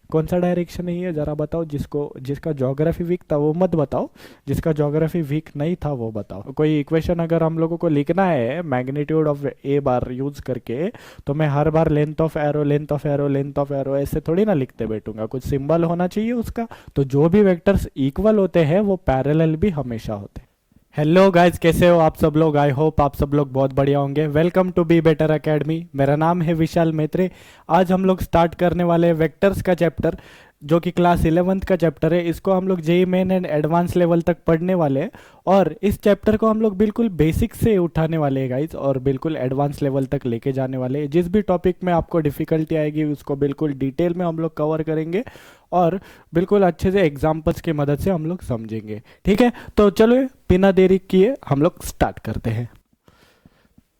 कौन सा डायरेक्शन नहीं है जरा बताओ, जिसका ज्योग्राफी वीक था वो मत बताओ, जिसका ज्योग्राफी वीक नहीं था वो बताओ। कोई इक्वेशन अगर हम लोगों को लिखना है magnitude of A bar use करके, तो मैं हर बार length of arrow length of arrow length of arrow ऐसे थोड़ी ना लिखते बैठूंगा, कुछ सिंबल होना चाहिए उसका। तो जो भी वेक्टर्स इक्वल होते हैं वो पैरेलल भी हमेशा होते हैं। हेलो गाइस, कैसे हो आप सब लोग? आई होप आप सब लोग बहुत बढ़िया होंगे। Welcome to Be Better Academy. मेरा नाम है विशाल मैत्रे। आज हम लोग स्टार्ट करने वाले हैं वेक्टर्स का चैप्टर, जो कि क्लास 11th का चैप्टर है। इसको हम लोग JEE Main and advance level तक पढ़ने वाले हैं, और इस चैप्टर को हम लोग बिल्कुल बेसिक से उठाने वाले हैं गाइस, और बिल्कुल एडवांस लेवल तक लेके जाने वाले हैं। जिस भी टॉपिक में आपको डिफिकल्टी आएगी उसको बिल्कुल डिटेल में हम लोग कवर करेंगे, और बिल्कुल अच्छे से एग्जाम्पल्स की मदद से हम लोग समझेंगे। ठीक है, तो चलो बिना देरी किए हम लोग स्टार्ट करते हैं।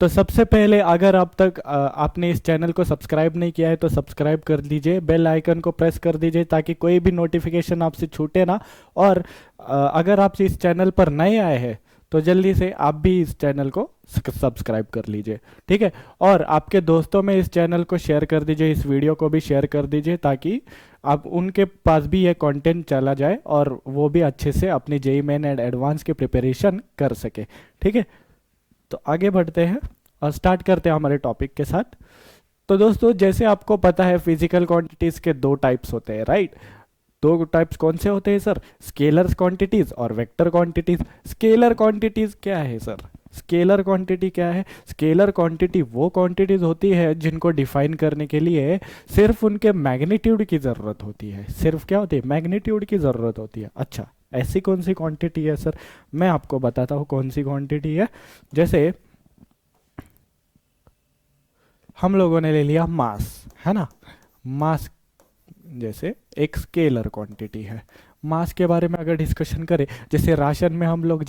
तो सबसे पहले अगर अब तक आपने इस चैनल को सब्सक्राइब नहीं किया है तो सब्सक्राइब कर दीजिए, बेल आइकन को प्रेस कर दीजिए ताकि कोई भी नोटिफिकेशन आपसे छूटे ना। और अगर आप इस चैनल पर नए आए हैं तो जल्दी से आप भी इस चैनल को सब्सक्राइब कर लीजिए। ठीक है, और आपके दोस्तों में इस चैनल को शेयर कर दीजिए, इस वीडियो को भी शेयर कर दीजिए ताकि आप उनके पास भी ये कंटेंट चला जाए और वो भी अच्छे से अपनी जेई मेन एंड एडवांस की प्रिपरेशन कर सके। ठीक है, तो आगे बढ़ते हैं और स्टार्ट करते हैं हमारे टॉपिक के साथ। तो दोस्तों, जैसे आपको पता है फिजिकल क्वांटिटीज के दो टाइप्स होते हैं, राइट? दो टाइप्स कौन से होते हैं सर? स्केलर क्वांटिटीज और वेक्टर क्वांटिटीज। स्केलर क्वांटिटीज क्या है सर? स्केलर क्वांटिटी क्या है? स्केलर क्वांटिटी वो क्वांटिटीज होती है जिनको डिफाइन करने के लिए सिर्फ उनके मैग्नीट्यूड की जरूरत होती है। सिर्फ क्या होती है? मैग्नीट्यूड की जरूरत होती है। अच्छा, ऐसी कौन सी क्वांटिटी है सर? मैं आपको बताता हूँ कौन सी क्वांटिटी है। जैसे हम लोगों ने ले लिया मास, है ना? मास जैसे एक स्केलर क्वांटिटी है। मास के बारे में अगर डिस्कशन करें, जैसे राशन में हम लोग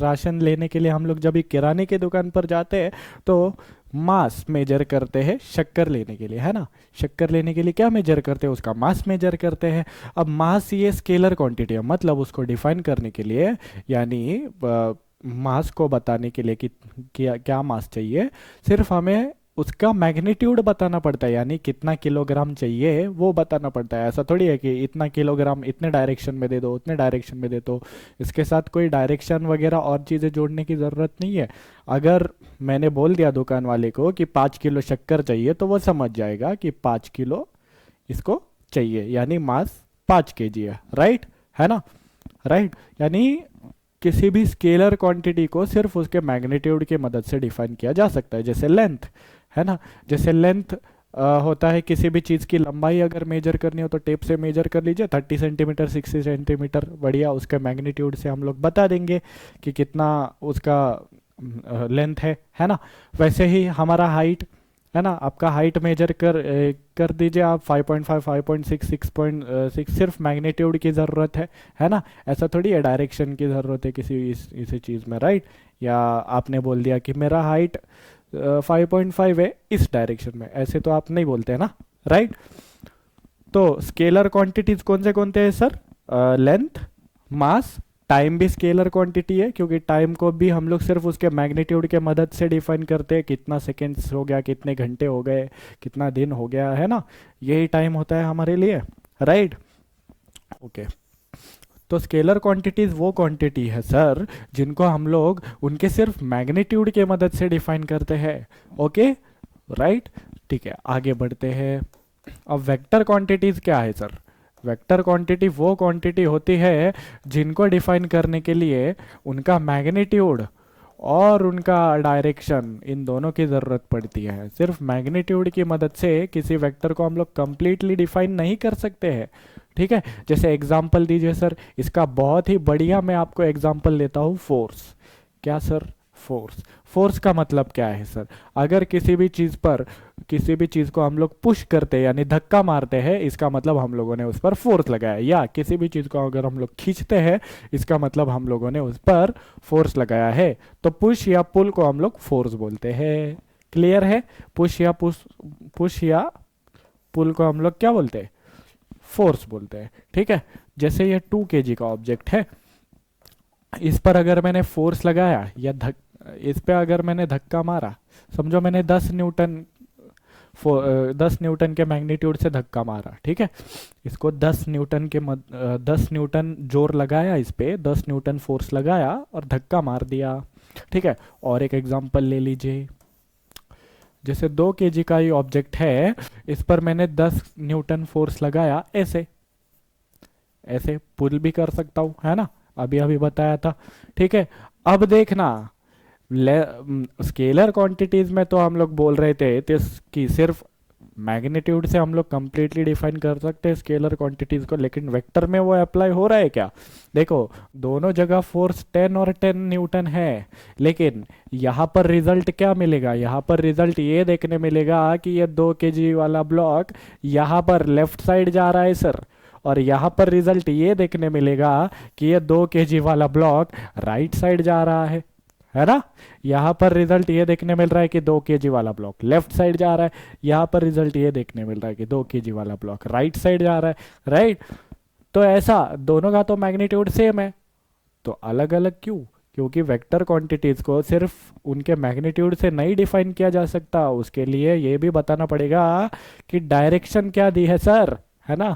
राशन लेने के लिए हम लोग जब भी किराने की दुकान पर जाते हैं तो मास मेजर करते हैं शक्कर लेने के लिए, है ना? शक्कर लेने के लिए क्या मेजर करते हैं? उसका मास मेजर करते हैं। अब मास ये स्केलर क्वांटिटी है, मतलब उसको डिफाइन करने के लिए, यानी मास को बताने के लिए कि क्या क्या मास चाहिए, सिर्फ हमें उसका मैग्नीट्यूड बताना पड़ता है, यानी कितना किलोग्राम चाहिए वो बताना पड़ता है। ऐसा थोड़ी है कि इतना किलोग्राम इतने डायरेक्शन में दे दो, उतने डायरेक्शन में दे दो। इसके साथ कोई डायरेक्शन वगैरह और चीज़ें जोड़ने की ज़रूरत नहीं है। अगर मैंने बोल दिया दुकान वाले को कि 5 किलो शक्कर चाहिए तो वो समझ जाएगा कि 5 किलो इसको चाहिए, यानी मास 5 kg है, राइट? है ना? राइट, यानी किसी भी स्केलर क्वांटिटी को सिर्फ उसके मैग्नीट्यूड की मदद से डिफाइन किया जा सकता है। जैसे लेंथ, है ना? जैसे लेंथ होता है, किसी भी चीज़ की लंबाई अगर मेजर करनी हो तो टेप से मेजर कर लीजिए, 30 सेंटीमीटर 60 सेंटीमीटर, बढ़िया, उसके मैग्नीट्यूड से हम लोग बता देंगे कि कितना उसका लेंथ है ना? वैसे ही हमारा हाइट, है ना? आपका हाइट मेजर कर दीजिए आप 5.5 5.6 6.6, सिर्फ मैग्नीट्यूड की ज़रूरत है ना? ऐसा थोड़ी है डायरेक्शन की ज़रूरत है किसी इसी चीज़ में, राइट? या आपने बोल दिया कि मेरा हाइट 5.5 है इस डायरेक्शन में, ऐसे तो आप नहीं बोलते हैं ना, राइट? तो स्केलर क्वांटिटीज कौन से हैं सर? लेंथ, मास, टाइम भी स्केलर क्वांटिटी है, क्योंकि टाइम को भी हम लोग सिर्फ उसके मैग्नीट्यूड के मदद से डिफाइन करते हैं। कितना सेकेंड्स हो गया, कितने घंटे हो गए, कितना दिन हो गया, है ना? यही टाइम होता है हमारे लिए, राइट? ओके, तो स्केलर क्वांटिटीज वो क्वांटिटी है सर जिनको हम लोग उनके सिर्फ मैग्नीट्यूड के मदद से डिफाइन करते हैं। Okay, right? ठीक है, आगे बढ़ते हैं। अब वेक्टर क्वांटिटीज क्या है सर? वेक्टर क्वांटिटी वो क्वांटिटी होती है जिनको डिफाइन करने के लिए उनका मैग्नीट्यूड और उनका डायरेक्शन, इन दोनों की ज़रूरत पड़ती है। सिर्फ मैग्नीट्यूड की मदद से किसी वेक्टर को हम लोग कंप्लीटली डिफाइन नहीं कर सकते हैं। ठीक है, जैसे एग्जांपल दीजिए सर, इसका बहुत ही बढ़िया मैं आपको एग्जांपल लेता हूँ, फोर्स। क्या सर? फोर्स। फोर्स का मतलब क्या है सर? अगर किसी भी चीज़ पर, किसी भी चीज़ को हम लोग पुश करते हैं यानी धक्का मारते हैं, इसका मतलब हम लोगों ने उस पर फोर्स लगाया। या किसी भी चीज़ को अगर हम लोग खींचते हैं, इसका मतलब हम लोगों ने उस पर फोर्स लगाया है। तो पुश या पुल को हम लोग फोर्स बोलते हैं। क्लियर है? पुश या पुल को हम लोग क्या बोलते हैं? फोर्स बोलते हैं। ठीक है, जैसे ये 2 kg का ऑब्जेक्ट है, इस पर अगर मैंने फोर्स लगाया या इस पे अगर मैंने धक्का मारा, समझो मैंने 10 न्यूटन 10 न्यूटन के मैग्नीट्यूड से धक्का मारा, ठीक है, इसको 10 न्यूटन जोर लगाया, इस पे 10 न्यूटन फोर्स लगाया और धक्का मार दिया, ठीक है। और एक एग्जांपल ले लीजिए, जैसे 2 kg का ये ऑब्जेक्ट है, इस पर मैंने 10 न्यूटन फोर्स लगाया, ऐसे ऐसे पुल भी कर सकता हूँ, है ना, अभी अभी बताया था, ठीक है। अब देखना, स्केलर क्वांटिटीज में तो हम लोग बोल रहे थे कि सिर्फ मैग्नीट्यूड से हम लोग कंप्लीटली डिफाइन कर सकते हैं स्केलर क्वांटिटीज को, लेकिन वेक्टर में वो अप्लाई हो रहा है क्या? देखो, दोनों जगह फोर्स 10 और 10 न्यूटन है, लेकिन यहाँ पर रिजल्ट क्या मिलेगा? यहाँ पर रिजल्ट ये देखने मिलेगा कि ये 2 kg वाला ब्लॉक यहाँ पर लेफ्ट साइड जा रहा है सर, और यहाँ पर रिजल्ट ये देखने मिलेगा कि ये 2 kg वाला ब्लॉक राइट साइड जा रहा है ना। यहाँ पर रिजल्ट ये देखने मिल रहा है कि 2 kg वाला ब्लॉक लेफ्ट साइड जा रहा है, यहाँ पर रिजल्ट ये देखने मिल रहा है कि 2 kg वाला ब्लॉक राइट साइड जा रहा है, राइट। तो ऐसा दोनों का तो मैग्नीट्यूड सेम है, तो अलग अलग क्यों? क्योंकि वेक्टर क्वांटिटीज को सिर्फ उनके मैग्नीट्यूड से नहीं डिफाइन किया जा सकता, उसके लिए ये भी बताना पड़ेगा कि डायरेक्शन क्या दी है सर, है ना।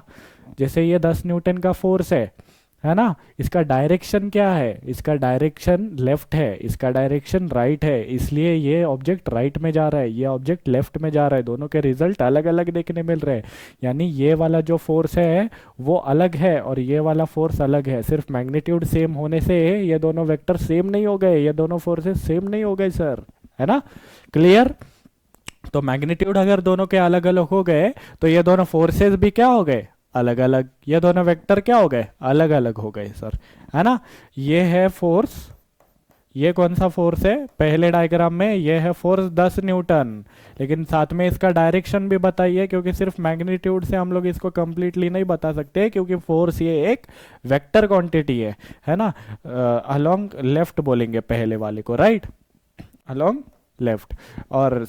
जैसे ये 10 न्यूटन का फोर्स है ना, इसका डायरेक्शन क्या है? इसका डायरेक्शन लेफ्ट है, इसका डायरेक्शन राइट है, इसलिए ये ऑब्जेक्ट राइट में जा रहा है, ये ऑब्जेक्ट लेफ्ट में जा रहा है, दोनों के रिजल्ट अलग अलग देखने मिल रहे हैं। यानी ये वाला जो फोर्स है वो अलग है और ये वाला फोर्स अलग है, सिर्फ मैग्नीट्यूड सेम होने से ये दोनों वेक्टर सेम नहीं हो गए, ये दोनों फोर्सेस सेम नहीं हो गए सर, है ना, क्लियर। तो मैग्नीट्यूड अगर दोनों के अलग अलग हो गए तो ये दोनों फोर्सेस भी क्या हो गए? अलग अलग। ये दोनों वेक्टर क्या हो गए? अलग अलग हो गए सर, है ना। ये है फोर्स, ये कौन सा फोर्स है? पहले डायग्राम में ये है फोर्स 10 न्यूटन, लेकिन साथ में इसका डायरेक्शन भी बताइए, क्योंकि सिर्फ मैग्नीट्यूड से हम लोग इसको कंप्लीटली नहीं बता सकते, क्योंकि फोर्स ये एक वेक्टर क्वांटिटी है ना। अलोंग लेफ्ट बोलेंगे पहले वाले को, राइट, अलोंग लेफ्ट। और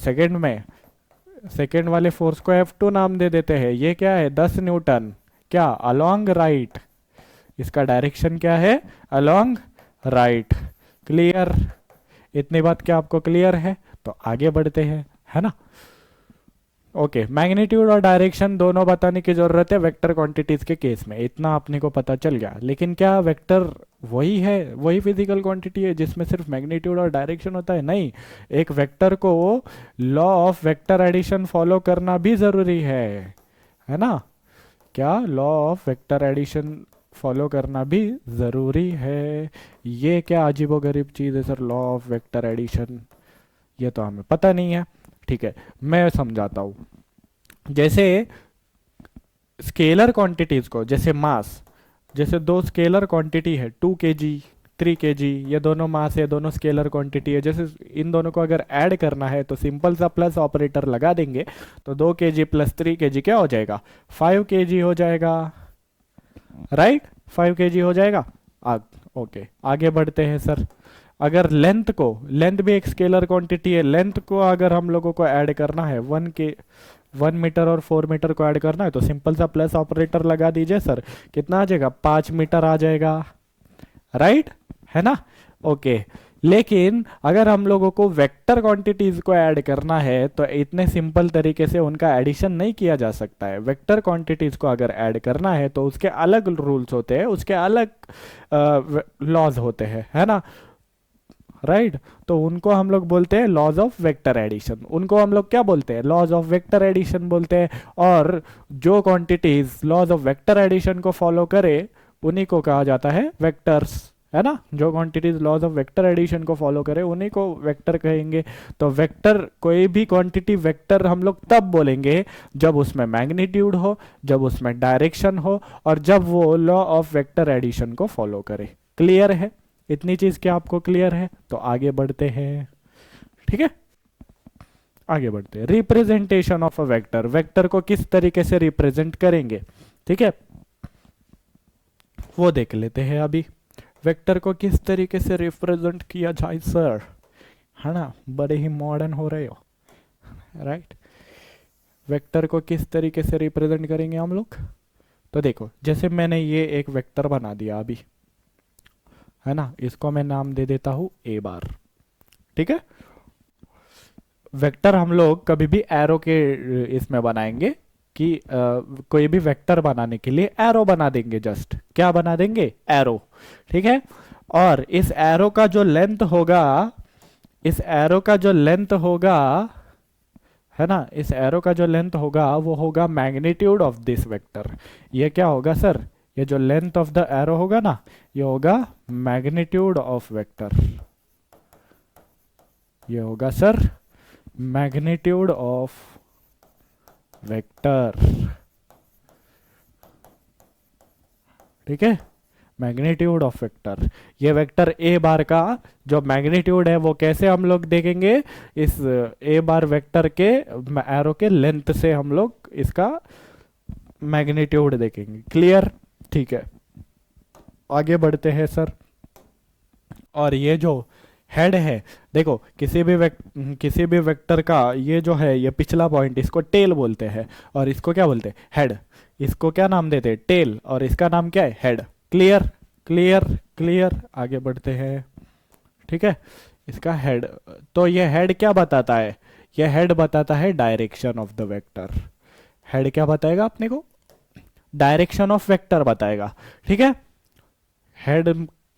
सेकेंड वाले फोर्स को F2 नाम दे देते हैं, ये क्या है? 10 न्यूटन, क्या? अलोंग राइट, इसका डायरेक्शन क्या है? Along right, clear. इतनी बात क्या आपको क्लियर है? तो आगे बढ़ते हैं, है ना। ओके, मैग्नीट्यूड और डायरेक्शन दोनों बताने की जरूरत है वेक्टर क्वांटिटीज के केस में, इतना अपने को पता चल गया। लेकिन क्या वेक्टर वही है, वही फिजिकल क्वांटिटी है जिसमें सिर्फ मैग्नीट्यूड और डायरेक्शन होता है? नहीं, एक वेक्टर को law of vector addition follow करना भी जरूरी है ना। क्या? Law of vector addition follow करना भी जरूरी है। ये क्या अजीबोगरीब चीज है sir, law of vector addition? ये तो हमें पता नहीं है, ठीक है, मैं समझाता हूं। जैसे स्केलर क्वांटिटीज को, जैसे मास, जैसे दो स्केलर क्वांटिटी है 2 kg 3 kg, ये दोनों मास है, दोनों स्केलर क्वांटिटी है। जैसे इन दोनों को अगर ऐड करना है तो सिंपल सा प्लस ऑपरेटर लगा देंगे, तो 2 kg प्लस 3 kg क्या हो जाएगा? 5 kg हो जाएगा, राइट, 5 kg हो जाएगा। ओके, आगे बढ़ते हैं सर। अगर लेंथ भी एक स्केलर क्वांटिटी है, लेंथ को अगर हम लोगों को ऐड करना है 1 मीटर और 4 मीटर को ऐड करना है, तो सिंपल सा प्लस ऑपरेटर लगा दीजिए सर, कितना आ जाएगा? 5 मीटर आ जाएगा, राइट, है ना। ओके, लेकिन अगर हम लोगों को वेक्टर क्वांटिटीज को ऐड करना है तो इतने सिंपल तरीके से उनका एडिशन नहीं किया जा सकता है। वेक्टर क्वांटिटीज को अगर ऐड करना है तो उसके अलग रूल्स होते हैं, उसके अलग लॉज होते हैं, है ना, राइट। तो उनको हम लोग बोलते हैं लॉज ऑफ वेक्टर एडिशन, उनको हम लोग क्या बोलते हैं? लॉज ऑफ वेक्टर एडिशन बोलते हैं। और जो quantities laws of vector addition को फॉलो करे उन्हीं को कहा जाता है वेक्टर्स, है ना। जो quantities laws of vector addition को फॉलो करे उन्हीं को वेक्टर कहेंगे। तो वेक्टर, कोई भी क्वांटिटी वेक्टर हम लोग तब बोलेंगे जब उसमें मैग्नीट्यूड हो, जब उसमें डायरेक्शन हो, और जब वो लॉ ऑफ वेक्टर एडिशन को फॉलो करे। क्लियर है? इतनी चीज क्या आपको क्लियर है? तो आगे बढ़ते हैं, ठीक है, आगे बढ़ते हैं। Representation of a vector, vector को किस तरीके से रिप्रेजेंट करेंगे, ठीक है, वो देख लेते हैं अभी। वेक्टर को किस तरीके से रिप्रेजेंट किया जाए सर, है ना, बड़े ही मॉडर्न हो रहे हो, राइट। वेक्टर को किस तरीके से रिप्रेजेंट करेंगे हम लोग? तो देखो, जैसे मैंने ये एक वेक्टर बना दिया अभी, है ना, इसको मैं नाम दे देता हूं A बार, ठीक है। वेक्टर हम लोग कभी भी एरो के इसमें बनाएंगे कि कोई भी वेक्टर बनाने के लिए एरो बना देंगे, जस्ट क्या बना देंगे, एरो। ठीक है। और इस एरो का जो लेंथ होगा, इस एरो का जो लेंथ होगा, है ना, इस एरो का जो लेंथ होगा वो होगा मैग्नीट्यूड ऑफ दिस वेक्टर। ये क्या होगा सर, ये जो लेंथ ऑफ द एरो होगा ना, ये होगा मैग्नीट्यूड ऑफ वेक्टर। ये होगा सर मैग्नीट्यूड ऑफ वेक्टर। ठीक है, मैग्नीट्यूड ऑफ वेक्टर। ये वेक्टर ए बार का जो मैग्नीट्यूड है वो कैसे हम लोग देखेंगे, इस ए बार वेक्टर के एरो के लेंथ से हम लोग इसका मैग्नीट्यूड देखेंगे। क्लियर? ठीक है, आगे बढ़ते हैं सर। और ये जो हेड है, देखो किसी भी वेक्टर का ये जो है, ये पिछला पॉइंट, इसको टेल बोलते हैं और इसको क्या बोलते हैं, हेड। इसको क्या नाम देते हैं, टेल, और इसका नाम क्या है, हेड। क्लियर? क्लियर? क्लियर? आगे बढ़ते हैं। ठीक है, इसका हेड। तो ये हेड क्या बताता है, ये हेड बताता है direction of the vector. Head क्या बताएगा अपने को, डायरेक्शन ऑफ वेक्टर बताएगा। ठीक है,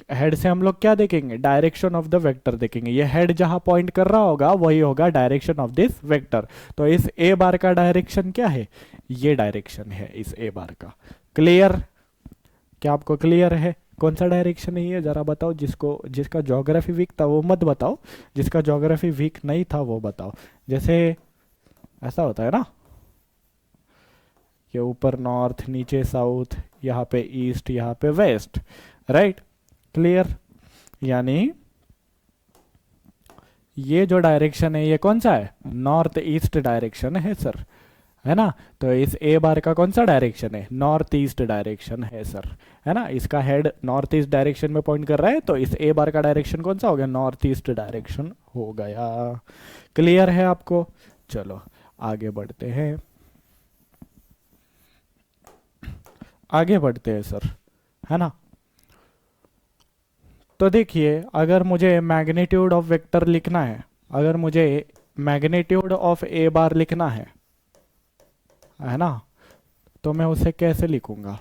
हेड से हम लोग क्या देखेंगे, डायरेक्शन ऑफ द वेक्टर देखेंगे। ये हेड जहां पॉइंट कर रहा होगा वही होगा डायरेक्शन ऑफ दिस वेक्टर। तो इस ए बार का डायरेक्शन क्या है, ये डायरेक्शन है इस ए बार का। क्लियर? क्या आपको क्लियर है? कौन सा डायरेक्शन है ये, जरा बताओ। जिसका ज्योग्राफी वीक था वो मत बताओ, जिसका ज्योग्राफी वीक नहीं था वो बताओ। जैसे ऐसा होता है ना, ये ऊपर नॉर्थ, नीचे साउथ, यहाँ पे ईस्ट, यहाँ पे वेस्ट, राइट। क्लियर? यानी ये जो डायरेक्शन है ये कौन सा है, नॉर्थ ईस्ट डायरेक्शन है सर, है ना। तो इस ए बार का कौन सा डायरेक्शन है, नॉर्थ ईस्ट डायरेक्शन है सर, है ना। इसका हेड नॉर्थ ईस्ट डायरेक्शन में पॉइंट कर रहा है, तो इस ए बार का डायरेक्शन कौन सा हो गया, नॉर्थ ईस्ट डायरेक्शन हो गया। क्लियर है आपको? चलो आगे बढ़ते हैं, आगे बढ़ते हैं सर, है ना। तो देखिए, अगर मुझे मैग्नीट्यूड ऑफ वेक्टर लिखना है, अगर मुझे मैग्नीट्यूड ऑफ ए बार लिखना है ना, तो मैं उसे कैसे लिखूंगा।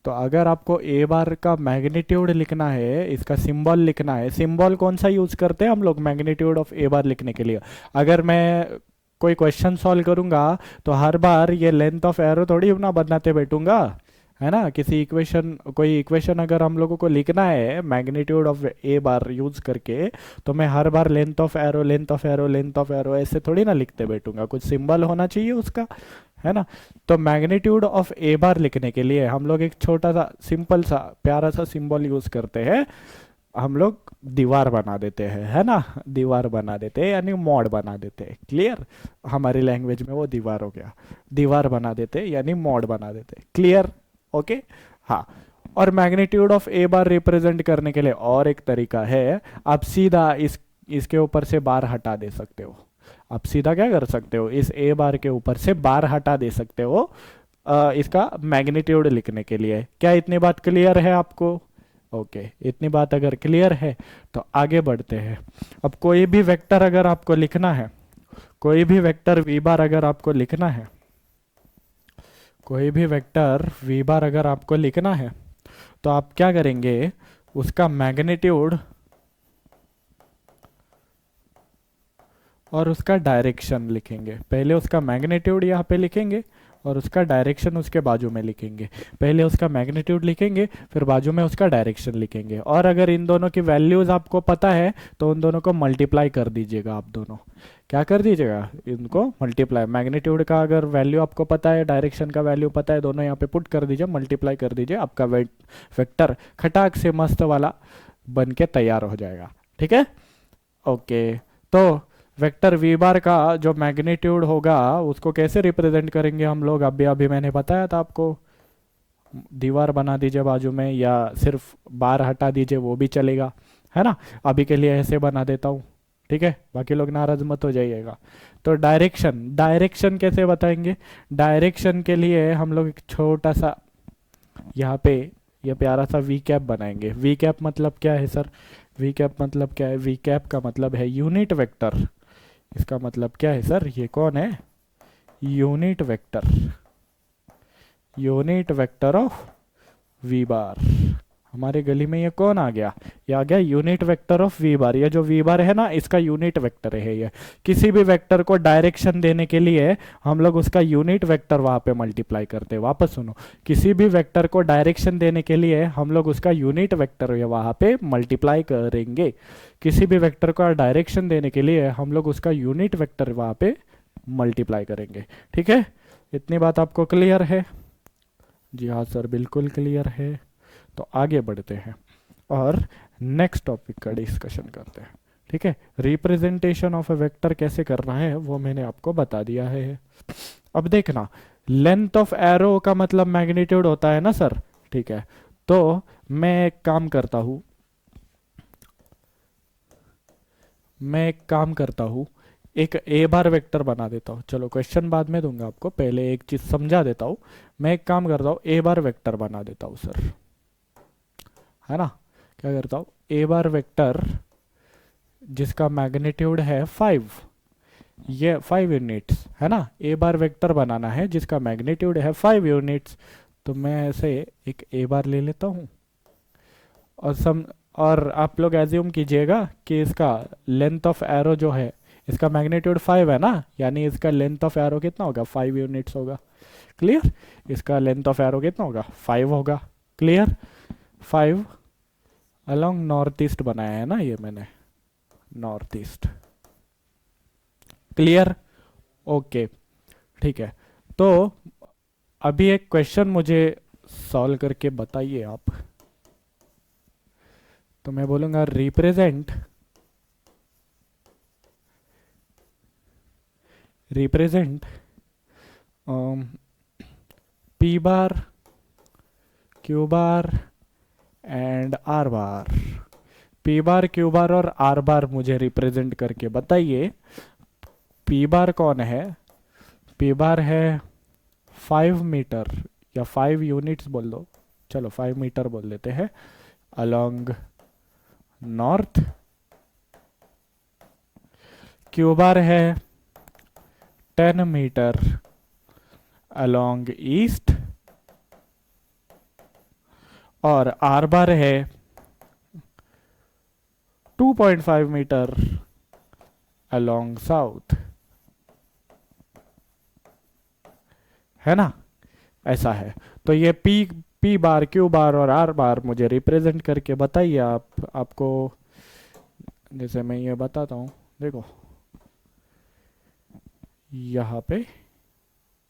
तो अगर आपको ए बार का मैग्नीट्यूड लिखना है, इसका सिंबल लिखना है, सिंबल कौन सा यूज करते हैं हम लोग मैग्नीट्यूड ऑफ ए बार लिखने के लिए। अगर मैं कोई क्वेश्चन सॉल्व करूंगा तो हर बार ये लेंथ ऑफ एरो थोड़ी ना बनाते बैठूंगा, है ना। कोई इक्वेशन अगर हम लोगों को लिखना है magnitude of A bar use करके, तो मैं हर बार length of arrow, length of arrow, length of arrow ऐसे थोड़ी ना लिखते बैठूंगा, कुछ सिंबल होना चाहिए उसका, है ना। तो मैग्नीट्यूड ऑफ ए बार लिखने के लिए हम लोग एक छोटा सा सिंपल सा प्यारा सा सिंबल यूज करते हैं। हम लोग दीवार बना देते हैं, है ना, दीवार बना देते हैं, यानी मॉड बना देते हैं। क्लियर? हमारी लैंग्वेज में वो दीवार हो गया, दीवार बना देते हैं यानी मॉड बना देते हैं। क्लियर? ओके, हाँ। और magnitude of A bar represent करने के लिए और एक तरीका है, आप सीधा इसके ऊपर से बार हटा दे सकते हो। आप सीधा क्या कर सकते हो, इस ए बार के ऊपर से बार हटा दे सकते हो इसका मैग्नीट्यूड लिखने के लिए। क्या इतनी बात क्लियर है आपको? ओके, इतनी बात अगर क्लियर है तो आगे बढ़ते हैं। अब कोई भी वेक्टर अगर आपको लिखना है, कोई भी वेक्टर वी बार अगर आपको लिखना है, कोई भी वेक्टर वी बार अगर आपको लिखना है, तो आप क्या करेंगे, उसका मैग्नीट्यूड और उसका डायरेक्शन लिखेंगे। पहले उसका मैग्नीट्यूड यहाँ पे लिखेंगे और उसका डायरेक्शन उसके बाजू में लिखेंगे। पहले उसका मैग्नीट्यूड लिखेंगे, फिर बाजू में उसका डायरेक्शन लिखेंगे। और अगर इन दोनों की वैल्यूज आपको पता है तो उन दोनों को मल्टीप्लाई कर दीजिएगा। आप दोनों क्या कर दीजिएगा, इनको मल्टीप्लाई। मैग्नीट्यूड का अगर वैल्यू आपको पता है, डायरेक्शन का वैल्यू पता है, दोनों यहाँ पे पुट कर दीजिए, मल्टीप्लाई कर दीजिए, आपका वेक्टर खटाक से मस्त वाला बन के तैयार हो जाएगा। ठीक है, ओके। तो वेक्टर वी बार का जो मैग्नीट्यूड होगा उसको कैसे रिप्रेजेंट करेंगे हम लोग, अभी अभी मैंने बताया था आपको। दीवार बना दीजिए बाजू में, या सिर्फ बार हटा दीजिए वो भी चलेगा, है ना। अभी के लिए ऐसे बना देता हूँ, ठीक है, बाकी लोग नाराज मत हो जाइएगा। तो डायरेक्शन कैसे बताएंगे, डायरेक्शन के लिए हम लोग एक छोटा सा यहाँ पे ये प्यारा सा वी कैप बनाएंगे। वी कैप मतलब क्या है सर, वी कैप मतलब क्या है? वी कैप का मतलब है यूनिट वेक्टर। इसका मतलब क्या है सर? ये कौन है? Unit vector, unit vector of V bar. हमारे गली में ये कौन आ गया? ये आ गया यूनिट वेक्टर ऑफ वी बार। ये जो वी बार है ना, इसका यूनिट वेक्टर है ये। किसी भी वेक्टर को डायरेक्शन देने के लिए हम लोग उसका यूनिट वेक्टर वहां पे मल्टीप्लाई करते हैं। वापस सुनो, किसी भी वेक्टर को डायरेक्शन देने के लिए हम लोग उसका यूनिट वेक्टर वहां पे मल्टीप्लाई करेंगे। किसी भी वेक्टर को डायरेक्शन देने के लिए हम लोग उसका यूनिट वेक्टर वहां पे मल्टीप्लाई करेंगे। ठीक है, इतनी बात आपको क्लियर है? जी हाँ सर, बिल्कुल क्लियर है। तो आगे बढ़ते हैं और नेक्स्ट टॉपिक का डिस्कशन करते हैं। ठीक है, रिप्रेजेंटेशन ऑफ ए वेक्टर कैसे करना है वो मैंने आपको बता दिया है। अब देखना, लेंथ ऑफ एरो का मतलब मैग्नीट्यूड होता है ना सर। ठीक है, तो मैं एक काम करता हूं, एक ए बार वेक्टर बना देता हूँ। चलो क्वेश्चन बाद में दूंगा आपको, पहले एक चीज समझा देता हूँ। मैं एक काम करता हूँ, ए बार वेक्टर बना देता हूँ सर, है ना। क्या करता हूँ, ए बार वेक्टर जिसका मैग्नीट्यूड है 5, ये 5 यूनिट्स है ना। ए बार वेक्टर बनाना है जिसका मैग्नीट्यूड है 5 यूनिट्स। तो मैं ऐसे एक ए बार ले लेता हूँ और आप लोग एज्यूम कीजिएगा कि इसका लेंथ ऑफ एरो जो है, इसका मैग्नीट्यूड 5 है ना, यानी इसका लेंथ ऑफ एरो कितना होगा? 5 यूनिट्स होगा। क्लियर? इसका लेंथ ऑफ एरो कितना होगा? 5 होगा। क्लियर? 5 अलोंग नॉर्थ ईस्ट बनाया है ना ये मैंने, नॉर्थ ईस्ट। क्लियर? ओके, ठीक है। तो अभी एक क्वेश्चन मुझे सॉल्व करके बताइए आप। तो मैं बोलूंगा represent P bar, Q bar and are bar. P bar, Q bar और आर बार मुझे रिप्रेजेंट करके बताइए। पी बार कौन है? पी बार है 5 मीटर या 5 यूनिट्स बोल दो, चलो 5 मीटर बोल देते हैं, अलोंग नॉर्थ। क्यू बार है 10 मीटर अलोंग ईस्ट और आर बार है 2.5 मीटर अलोंग साउथ, है ना। ऐसा है। तो ये पी बार, क्यू बार और आर बार मुझे रिप्रेजेंट करके बताइए आपको। जैसे मैं ये बताता हूँ, देखो यहाँ पे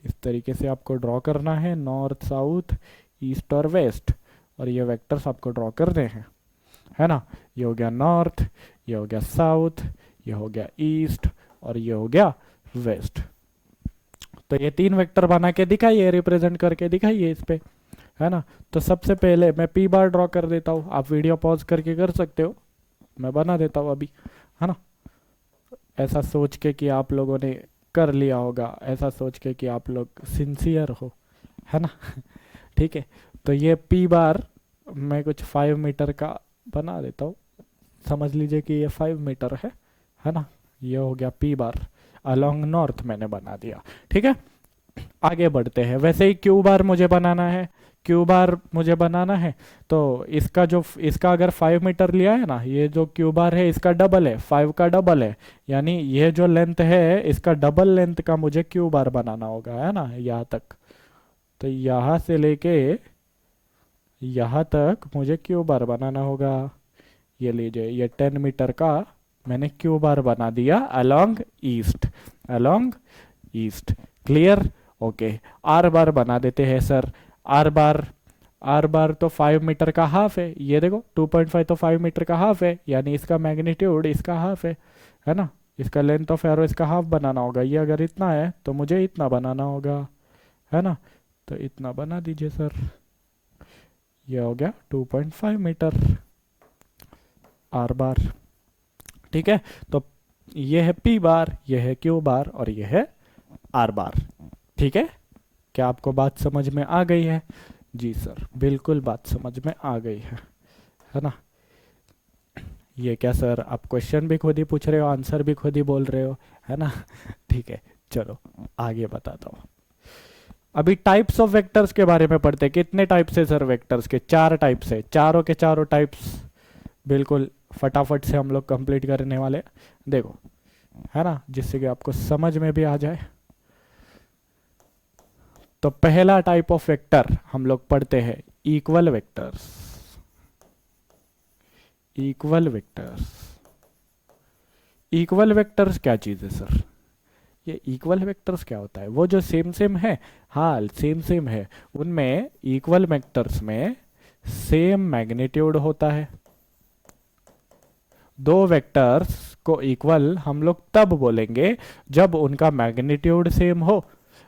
इस तरीके से आपको ड्रॉ करना है, नॉर्थ, साउथ, ईस्ट और वेस्ट, और ये वेक्टर्स आपको ड्रॉ करने हैं, है ना। ये हो गया नॉर्थ, ये हो गया साउथ, ये हो गया ईस्ट और ये हो गया वेस्ट। तो ये 3 वेक्टर बना के दिखाइए, रिप्रेजेंट करके दिखाइए इस पे, है ना। तो सबसे पहले मैं पी बार ड्रॉ कर देता हूँ, आप वीडियो पॉज करके कर सकते हो, मैं बना देता हूँ अभी, है ना। ऐसा सोच के कि आप लोगों ने कर लिया होगा, ऐसा सोच के कि आप लोग सिंसियर हो, है ना। ठीक है, तो ये पी बार मैं कुछ 5 मीटर का बना देता हूँ, समझ लीजिए कि ये 5 मीटर है ना। ये हो गया पी बार, अलोंग नॉर्थ मैंने बना दिया। ठीक है, आगे बढ़ते हैं। वैसे ही क्यू बार मुझे बनाना है, क्यू बार मुझे बनाना है तो इसका अगर 5 मीटर लिया है ना, ये जो क्यू बार है इसका डबल है, 5 का डबल है, यानी ये जो लेंथ है इसका डबल लेंथ का मुझे क्यू बार बनाना होगा, है ना, यहाँ तक। तो यहाँ से लेके यहाँ तक मुझे क्यू बार बनाना होगा। ये लीजिए, ये 10 मीटर का मैंने क्यू बार बना दिया along east, along east. Clear? Okay, are बार बना देते हैं सर। आर बार तो 5 मीटर का हाफ है, ये देखो 2.5 तो 5 मीटर का हाफ है, यानी इसका मैग्नीट्यूड इसका हाफ है ना। इसका लेंथ ऑफ एरो इसका हाफ बनाना होगा। ये अगर इतना है तो मुझे इतना बनाना होगा, है ना। तो इतना बना दीजिए सर, ये हो गया 2.5 मीटर आर बार। ठीक है, तो ये है पी बार, ये है क्यू बार और ये है आर बार। ठीक है, क्या आपको बात समझ में आ गई है? जी सर, बिल्कुल बात समझ में आ गई है ना। ये क्या सर, आप क्वेश्चन भी खुद ही पूछ रहे हो, आंसर भी खुद ही बोल रहे हो, है ना। ठीक है, चलो आगे बताता हूँ। अभी टाइप्स ऑफ वेक्टर्स के बारे में पढ़ते हैं। कितने टाइप्स है सर वेक्टर्स के? 4 टाइप्स है, चारों के चारों टाइप्स बिल्कुल फटाफट से हम लोग कंप्लीट करने वाले हैं। देखो, है ना, जिससे कि आपको समझ में भी आ जाए। तो पहला टाइप ऑफ वेक्टर हम लोग पढ़ते हैं equal vectors. Equal vectors, equal vectors क्या चीज़ है सर? ये इक्वल वेक्टर्स क्या होता है? वो जो सेम सेम है, हाँ सेम सेम है, उनमें इक्वल वेक्टर्स में सेम मैग्नीट्यूड होता है। दो वेक्टर्स को इक्वल हम लोग तब बोलेंगे जब उनका मैग्नीट्यूड सेम हो,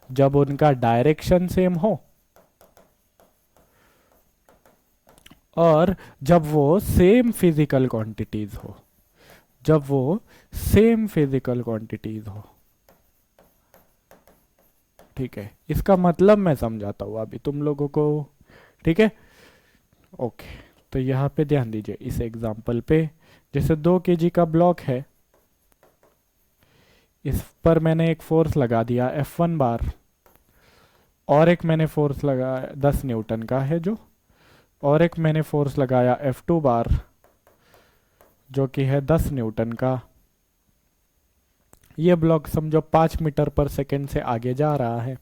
जब उनका डायरेक्शन सेम हो, और जब वो सेम फिजिकल क्वांटिटीज हो। जब वो सेम फिजिकल क्वांटिटीज हो, ठीक है। इसका मतलब मैं समझाता हूं अभी तुम लोगों को, ठीक है। ओके, तो यहाँ पे ध्यान दीजिए इस एग्जांपल पे। जैसे 2 kg का ब्लॉक है, इस पर मैंने एक फोर्स लगा दिया F1 बार, और एक मैंने फोर्स लगाया 10 न्यूटन का है जो, और एक मैंने फोर्स लगाया F2 बार जो कि है 10 न्यूटन का। ये ब्लॉक समझो 5 मीटर पर सेकेंड से आगे जा रहा है।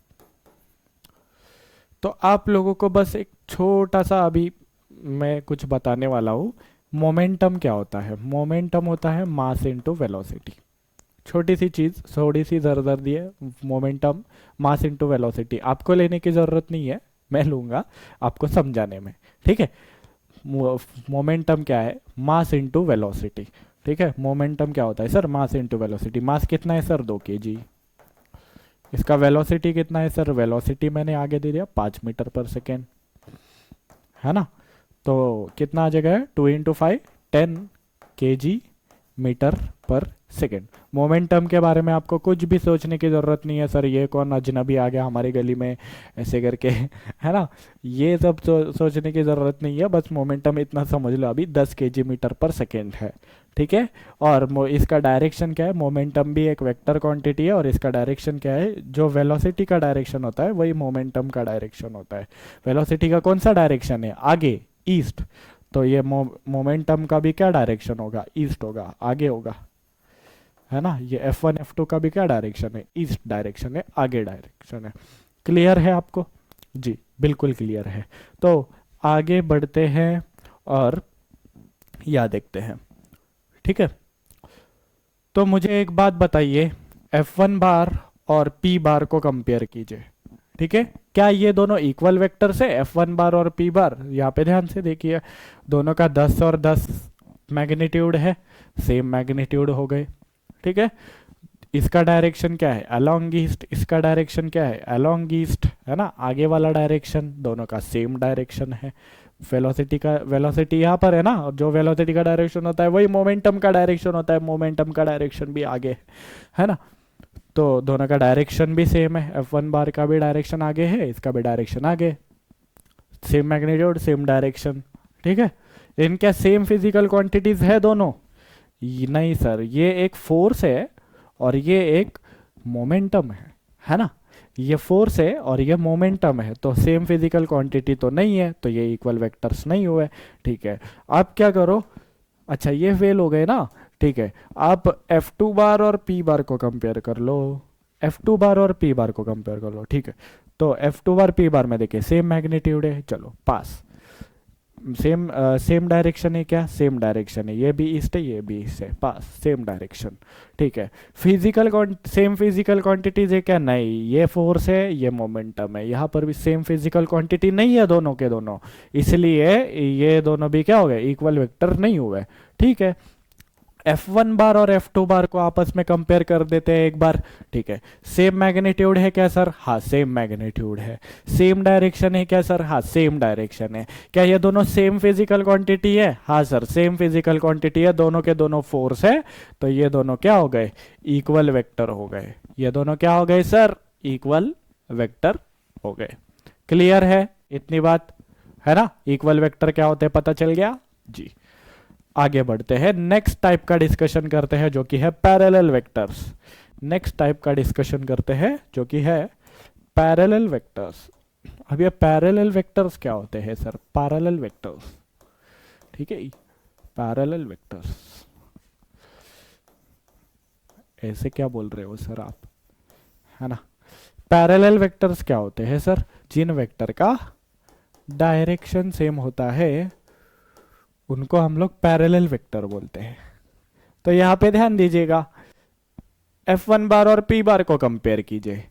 तो आप लोगों को बस एक छोटा सा अभी मैं कुछ बताने वाला हूँ। मोमेंटम क्या होता है? मोमेंटम होता है मास इनटू वेलोसिटी। छोटी सी चीज़, थोड़ी सी दर्दी है। मोमेंटम मास इनटू वेलोसिटी आपको लेने की ज़रूरत नहीं है, मैं लूँगा आपको समझाने में, ठीक है। मोमेंटम क्या है? मास इनटू वेलोसिटी, ठीक है। मोमेंटम क्या होता है sir? Mass into velocity. Mass कितना है सर? 2 kg। इसका वेलोसिटी कितना है सर? वेलोसिटी मैंने आगे दे दिया 5 मीटर पर सेकेंड, है ना। तो कितना आ जाएगा? 2 × 5 10 kg मीटर पर सेकेंड। मोमेंटम के बारे में आपको कुछ भी सोचने की ज़रूरत नहीं है सर, ये कौन अजनबी आ गया हमारी गली में ऐसे करके, है ना। ये सब सोचने की ज़रूरत नहीं है। बस मोमेंटम इतना समझ लो अभी 10 kg मीटर पर सेकेंड है, ठीक है। और इसका डायरेक्शन क्या है? मोमेंटम भी एक वेक्टर क्वांटिटी है, और इसका डायरेक्शन क्या है? जो वेलोसिटी का डायरेक्शन होता है वही मोमेंटम का डायरेक्शन होता है। वेलोसिटी का कौन सा डायरेक्शन है? आगे, ईस्ट। तो ये मोमेंटम का भी क्या डायरेक्शन होगा? ईस्ट होगा, आगे होगा, है ना। ये F1 F2 का भी क्या डायरेक्शन है? ईस्ट डायरेक्शन है, आगे डायरेक्शन है। क्लियर है आपको? जी बिल्कुल क्लियर है। तो आगे बढ़ते हैं और यह देखते हैं, ठीक है। तो मुझे एक बात बताइए, F1 बार और P बार को कंपेयर कीजिए, ठीक है। क्या ये दोनों इक्वल वेक्टर्स है? F1 बार और P बार, यहाँ पे ध्यान से देखिए, दोनों का 10 और 10 मैग्नीट्यूड है, सेम मैग्नीट्यूड हो गए, ठीक है। इसका डायरेक्शन क्या है? Along east. इसका डायरेक्शन क्या है? अलोंग ईस्ट, है ना। आगे वाला डायरेक्शन दोनों का सेम डायरेक्शन है। वेलोसिटी यहाँ पर है ना, और जो वेलोसिटी का डायरेक्शन होता है वही मोमेंटम का डायरेक्शन होता है। मोमेंटम का डायरेक्शन भी आगे है ना। तो दोनों का डायरेक्शन भी सेम है। F1 बार का भी डायरेक्शन आगे है, इसका भी डायरेक्शन आगे, सेम मैग्नीट्यूड सेम डायरेक्शन, ठीक है। इनका सेम फिजिकल क्वांटिटीज है दोनों? नहीं सर, ये एक फोर्स है और ये एक मोमेंटम है ना। ये फोर्स है और ये मोमेंटम है, तो सेम फिजिकल क्वांटिटी तो नहीं है, तो ये इक्वल वेक्टर्स नहीं हुए, ठीक है। आप क्या करो, अच्छा ये फेल हो गए ना, ठीक है। आप F2 बार और P बार को कंपेयर कर लो, F2 बार और P बार को कंपेयर कर लो, ठीक है। तो F2 बार P बार में देखिए सेम मैग्नीट्यूड है, चलो पास। सेम डायरेक्शन है क्या? सेम डायरेक्शन है, ये भी ईस्ट है ये भी ईस्ट है, पास, सेम डायरेक्शन, ठीक है। सेम फिजिकल क्वांटिटीज है क्या? नहीं, ये फोर्स है ये मोमेंटम है, यहाँ पर भी सेम फिजिकल क्वांटिटी नहीं है दोनों के दोनों, इसलिए ये दोनों भी क्या हो गए? इक्वल वेक्टर नहीं हुए, ठीक है। F1 बार और F2 बार को आपस में कंपेयर कर देते हैं एक बार, ठीक है। सेम मैग्नीट्यूड है क्या सर? हाँ सेम मैग्नीट्यूड है। सेम डायरेक्शन है क्या सर? हाँ सेम डायरेक्शन है। क्या ये दोनों सेम फिजिकल क्वांटिटी है? हाँ सर सेम फिजिकल क्वांटिटी है, दोनों के दोनों फोर्स है, तो ये दोनों क्या हो गए? इक्वल वेक्टर हो गए। ये दोनों क्या हो गए सर? इक्वल वेक्टर हो गए। क्लियर है इतनी बात, है ना। इक्वल वेक्टर क्या होते हैं पता चल गया जी। आगे बढ़ते हैं, नेक्स्ट टाइप का डिस्कशन करते हैं जो कि है पैरेलल वेक्टर्स। नेक्स्ट टाइप का डिस्कशन करते हैं जो कि है पैरेलल वेक्टर्स। अब ये पैरेलल वेक्टर्स क्या होते हैं सर? पैरेलल वेक्टर्स, ठीक है, पैरेलल वेक्टर्स। ऐसे क्या बोल रहे हो सर आप, है ना? पैरेलल वेक्टर्स क्या होते हैं सर? जिन वेक्टर का डायरेक्शन सेम होता है उनको हम लोग पैरेलल वेक्टर बोलते हैं। तो यहाँ पे ध्यान दीजिएगा, F1 बार और P बार को कंपेयर कीजिए,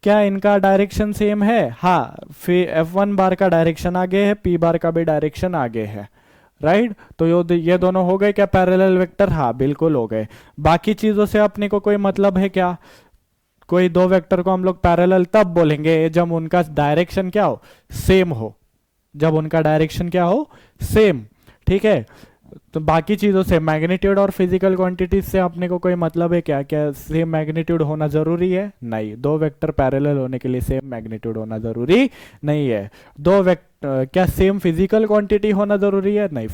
क्या इनका डायरेक्शन सेम है? हाँ, फिर F1 बार का डायरेक्शन आगे है, P बार का भी डायरेक्शन आगे है, राइट? तो ये दोनों हो गए क्या पैरेलल वेक्टर? हाँ बिल्कुल हो गए। बाकी चीजों से अपने को कोई मतलब है क्या? कोई दो वेक्टर को हम लोग पैरेलल तब बोलेंगे जब उनका डायरेक्शन क्या हो? सेम हो। जब उनका डायरेक्शन क्या हो? सेम, ठीक है। तो बाकी चीजों से, मैग्नीट्यूड और फिजिकल क्वांटिटीज से अपने को कोई मतलब है क्या? क्या सेम मैग्नीट्यूड होना जरूरी है? नहीं। दो वेक्टर पैरेलल होने के लिए सेम मैग्नीट्यूड होना जरूरी नहीं है। दो वेक्टर क्या सेम फिजिकल क्वांटिटी होना जरूरी है? नहीं,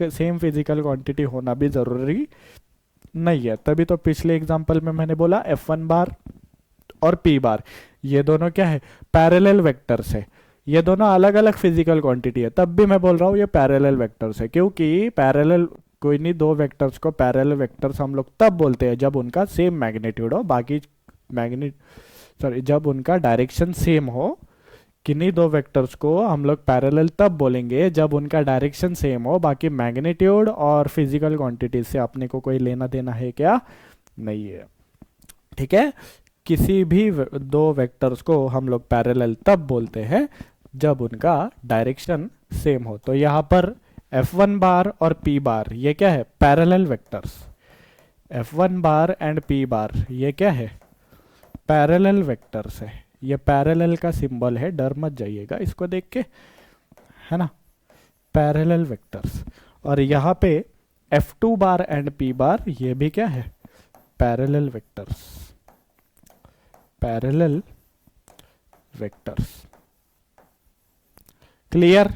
सेम फिजिकल क्वांटिटी होना भी जरूरी नहीं है। तभी तो पिछले एग्जाम्पल में मैंने बोला F1 बार और P बार ये दोनों क्या है? पैरेलल वेक्टर्स है। ये दोनों अलग अलग फिजिकल क्वांटिटी है, तब भी मैं बोल रहा हूँ ये पैरेलल वेक्टर्स है, क्योंकि पैरेलल कोई नहीं, दो वेक्टर्स को पैरेलल वेक्टर्स हम लोग तब बोलते हैं जब उनका सेम मैग्नीट्यूड हो, बाकी जब उनका डायरेक्शन सेम हो। किन्हीं दो वेक्टर्स को हम लोग पैरेलल तब बोलेंगे जब उनका डायरेक्शन सेम हो, बाकी मैग्नीट्यूड और फिजिकल क्वांटिटी से अपने को कोई लेना देना है क्या? नहीं है, ठीक है। किसी भी दो वेक्टर्स को हम लोग पैरेलल तब बोलते हैं जब उनका डायरेक्शन सेम हो। तो यहाँ पर F1 बार और P बार ये क्या है? Parallel vectors. F1 bar and P बार ये क्या है? पैरेलल वेक्टर्स है। ये पैरेलल का सिंबल है, डर मत जाइएगा इसको देख के, है ना? Parallel vectors. और यहाँ पे F2 बार एंड P बार ये भी क्या है? Parallel vectors. Parallel vectors, clear?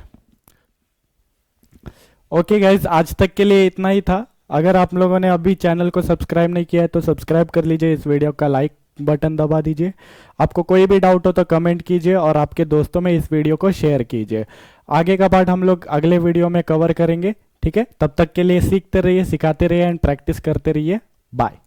Okay guys, आज तक के लिए इतना ही था। अगर आप लोगों ने अभी चैनल को सब्सक्राइब नहीं किया है तो सब्सक्राइब कर लीजिए, इस वीडियो का लाइक बटन दबा दीजिए। आपको कोई भी डाउट हो तो कमेंट कीजिए और आपके दोस्तों में इस वीडियो को शेयर कीजिए। आगे का पार्ट हम लोग अगले वीडियो में कवर करेंगे, ठीक है? तब तक के लिए सीखते रहिए, सिखाते रहिए एंड प्रैक्टिस करते रहिए। बाय।